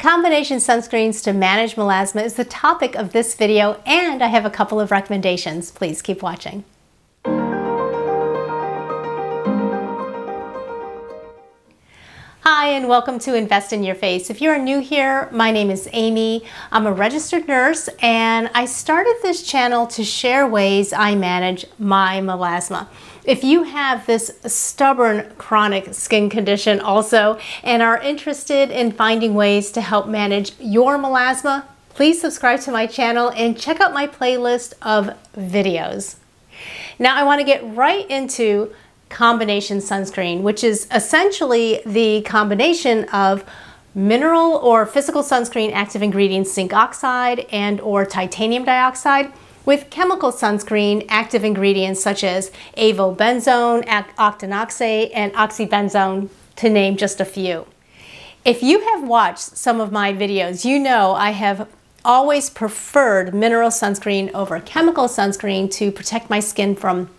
Combination sunscreens to manage melasma is the topic of this video, and I have a couple of recommendations. Please keep watching. Hi, and welcome to Invest in Your Face. If you're new here, my name is Amy. I'm a registered nurse, and I started this channel to share ways I manage my melasma. If you have this stubborn chronic skin condition also and are interested in finding ways to help manage your melasma, please subscribe to my channel and check out my playlist of videos. Now I want to get right into combination sunscreen, which is essentially the combination of mineral or physical sunscreen active ingredients zinc oxide and or titanium dioxide with chemical sunscreen active ingredients such as avobenzone, octinoxate, and oxybenzone, to name just a few. If you have watched some of my videos, you know I have always preferred mineral sunscreen over chemical sunscreen to protect my skin from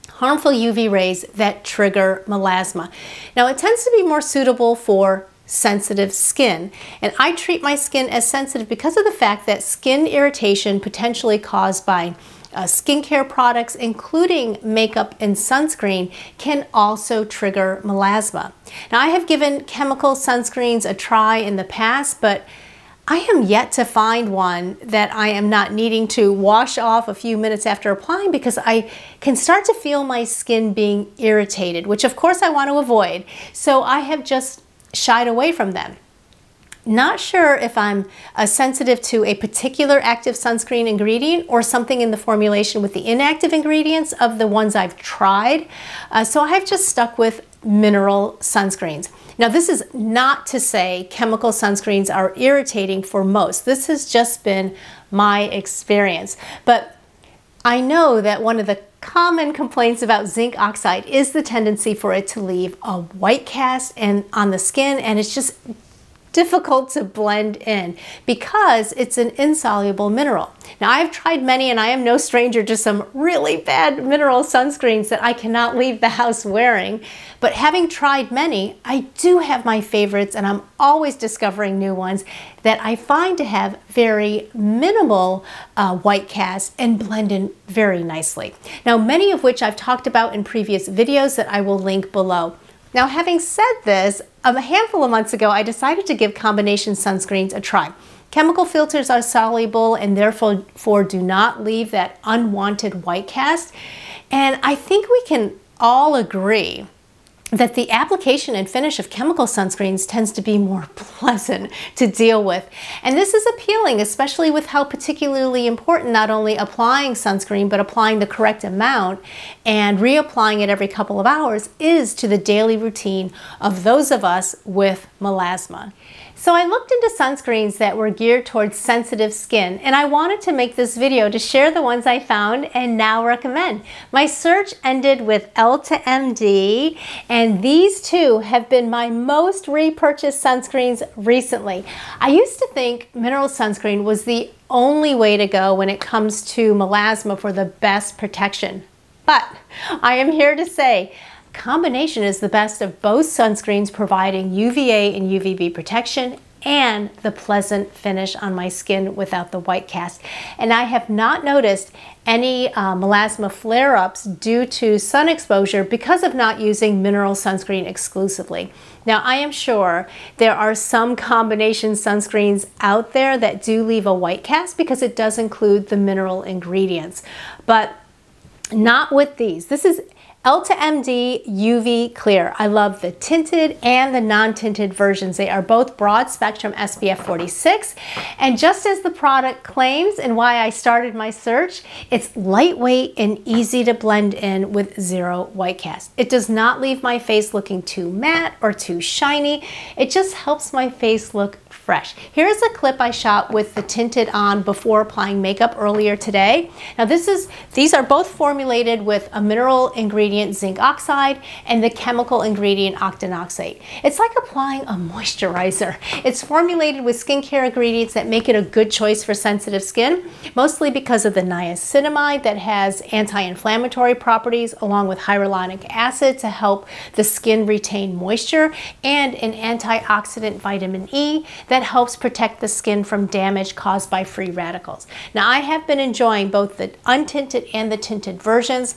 harmful UV rays that trigger melasma. Now, it tends to be more suitable for sensitive skin, and I treat my skin as sensitive because of the fact that skin irritation potentially caused by skincare products, including makeup and sunscreen, can also trigger melasma. Now, I have given chemical sunscreens a try in the past, but I am yet to find one that I am not needing to wash off a few minutes after applying, because I can start to feel my skin being irritated, which of course I want to avoid. So I have just shied away from them. Not sure if I'm sensitive to a particular active sunscreen ingredient or something in the formulation with the inactive ingredients of the ones I've tried. So I've just stuck with mineral sunscreens. Now, this is not to say chemical sunscreens are irritating for most. This has just been my experience. But I know that one of the common complaints about zinc oxide is the tendency for it to leave a white cast on the skin, and it's just difficult to blend in because it's an insoluble mineral. Now, I've tried many, and I am no stranger to some really bad mineral sunscreens that I cannot leave the house wearing. But having tried many, I do have my favorites, and I'm always discovering new ones that I find to have very minimal white cast and blend in very nicely. Now, many of which I've talked about in previous videos that I will link below. Now, having said this, a handful of months ago, I decided to give combination sunscreens a try. Chemical filters are soluble and therefore do not leave that unwanted white cast. And I think we can all agree that the application and finish of chemical sunscreens tends to be more pleasant to deal with. And this is appealing, especially with how particularly important not only applying sunscreen, but applying the correct amount and reapplying it every couple of hours is to the daily routine of those of us with melasma. So I looked into sunscreens that were geared towards sensitive skin, and I wanted to make this video to share the ones I found and now recommend. My search ended with EltaMD, and these two have been my most repurchased sunscreens recently. I used to think mineral sunscreen was the only way to go when it comes to melasma for the best protection, but I am here to say combination is the best of both sunscreens, providing UVA and UVB protection and the pleasant finish on my skin without the white cast. And I have not noticed any melasma flare-ups due to sun exposure because of not using mineral sunscreen exclusively. Now, I am sure there are some combination sunscreens out there that do leave a white cast because it does include the mineral ingredients, but not with these. This is EltaMD UV Clear. I love the tinted and the non-tinted versions. They are both broad spectrum SPF 46. And just as the product claims and why I started my search, it's lightweight and easy to blend in with zero white cast. It does not leave my face looking too matte or too shiny. It just helps my face look fresh. Here's a clip I shot with the tinted on before applying makeup earlier today. Now these are both formulated with a mineral ingredient zinc oxide and the chemical ingredient octinoxate. It's like applying a moisturizer. It's formulated with skincare ingredients that make it a good choice for sensitive skin, mostly because of the niacinamide that has anti-inflammatory properties along with hyaluronic acid to help the skin retain moisture, and an antioxidant vitamin E that that helps protect the skin from damage caused by free radicals. Now, I have been enjoying both the untinted and the tinted versions.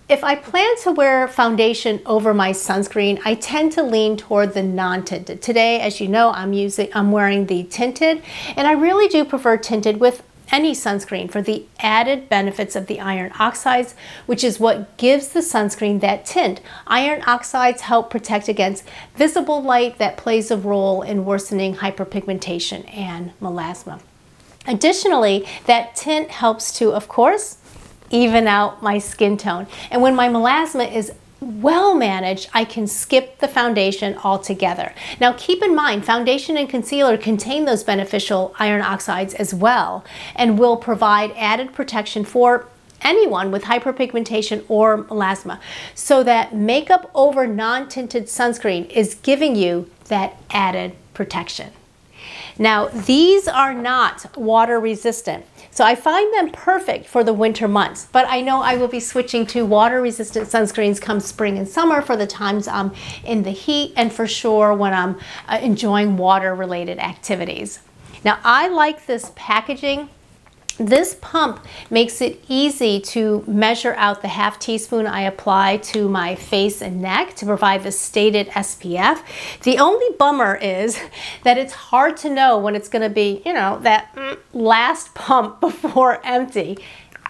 If I plan to wear foundation over my sunscreen, I tend to lean toward the non-tinted. Today, as you know, I'm wearing the tinted, and I really do prefer tinted with any sunscreen for the added benefits of the iron oxides, which is what gives the sunscreen that tint. Iron oxides help protect against visible light that plays a role in worsening hyperpigmentation and melasma. Additionally, that tint helps to, of course, even out my skin tone. And when my melasma is well managed, I can skip the foundation altogether. Now keep in mind, foundation and concealer contain those beneficial iron oxides as well and will provide added protection for anyone with hyperpigmentation or melasma. So that makeup over non-tinted sunscreen is giving you that added protection. Now, these are not water resistant, so I find them perfect for the winter months, but I know I will be switching to water resistant sunscreens come spring and summer for the times I'm in the heat and for sure when I'm enjoying water related activities. Now, I like this packaging. This pump makes it easy to measure out the ½ teaspoon I apply to my face and neck to provide the stated SPF. The only bummer is that it's hard to know when it's going to be, you know, that last pump before empty.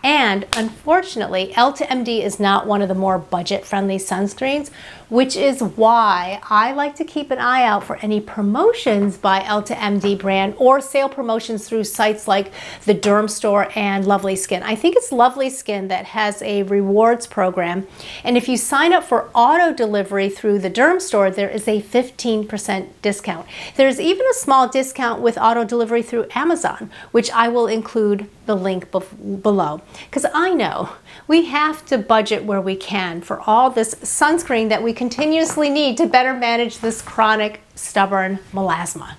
And unfortunately, EltaMD is not one of the more budget-friendly sunscreens, which is why I like to keep an eye out for any promotions by EltaMD brand or sale promotions through sites like the Derm Store and Lovely Skin. I think it's Lovely Skin that has a rewards program, and if you sign up for auto delivery through the Derm Store, there is a 15% discount. There's even a small discount with auto delivery through Amazon, which I will include the link below. Because I know we have to budget where we can for all this sunscreen that we continuously need to better manage this chronic, stubborn melasma.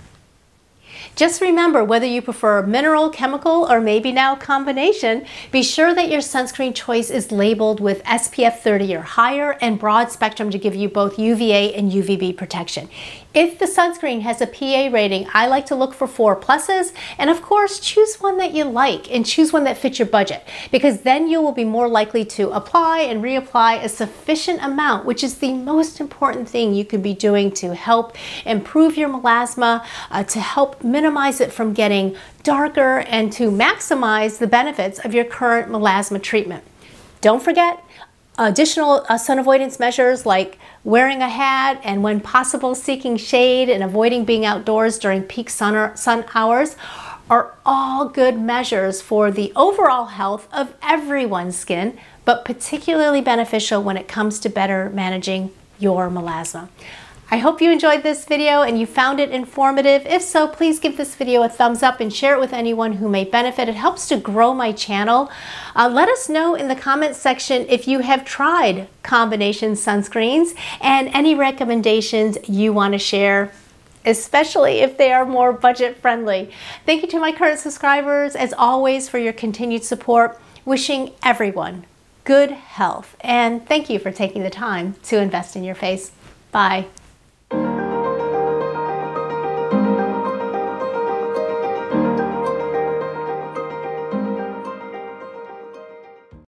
Just remember, whether you prefer mineral, chemical, or maybe now combination, be sure that your sunscreen choice is labeled with SPF 30 or higher and broad spectrum to give you both UVA and UVB protection. If the sunscreen has a PA rating, I like to look for 4+, and of course, choose one that you like and choose one that fits your budget, because then you will be more likely to apply and reapply a sufficient amount, which is the most important thing you could be doing to help improve your melasma, to help minimize it from getting darker, and to maximize the benefits of your current melasma treatment. Don't forget, additional sun avoidance measures like wearing a hat and when possible seeking shade and avoiding being outdoors during peak sun hours are all good measures for the overall health of everyone's skin, but particularly beneficial when it comes to better managing your melasma. I hope you enjoyed this video and you found it informative. If so, please give this video a thumbs up and share it with anyone who may benefit. It helps to grow my channel. Let us know in the comments section if you have tried combination sunscreens and any recommendations you want to share, especially if they are more budget friendly. Thank you to my current subscribers, as always, for your continued support. Wishing everyone good health, and thank you for taking the time to invest in your face. Bye.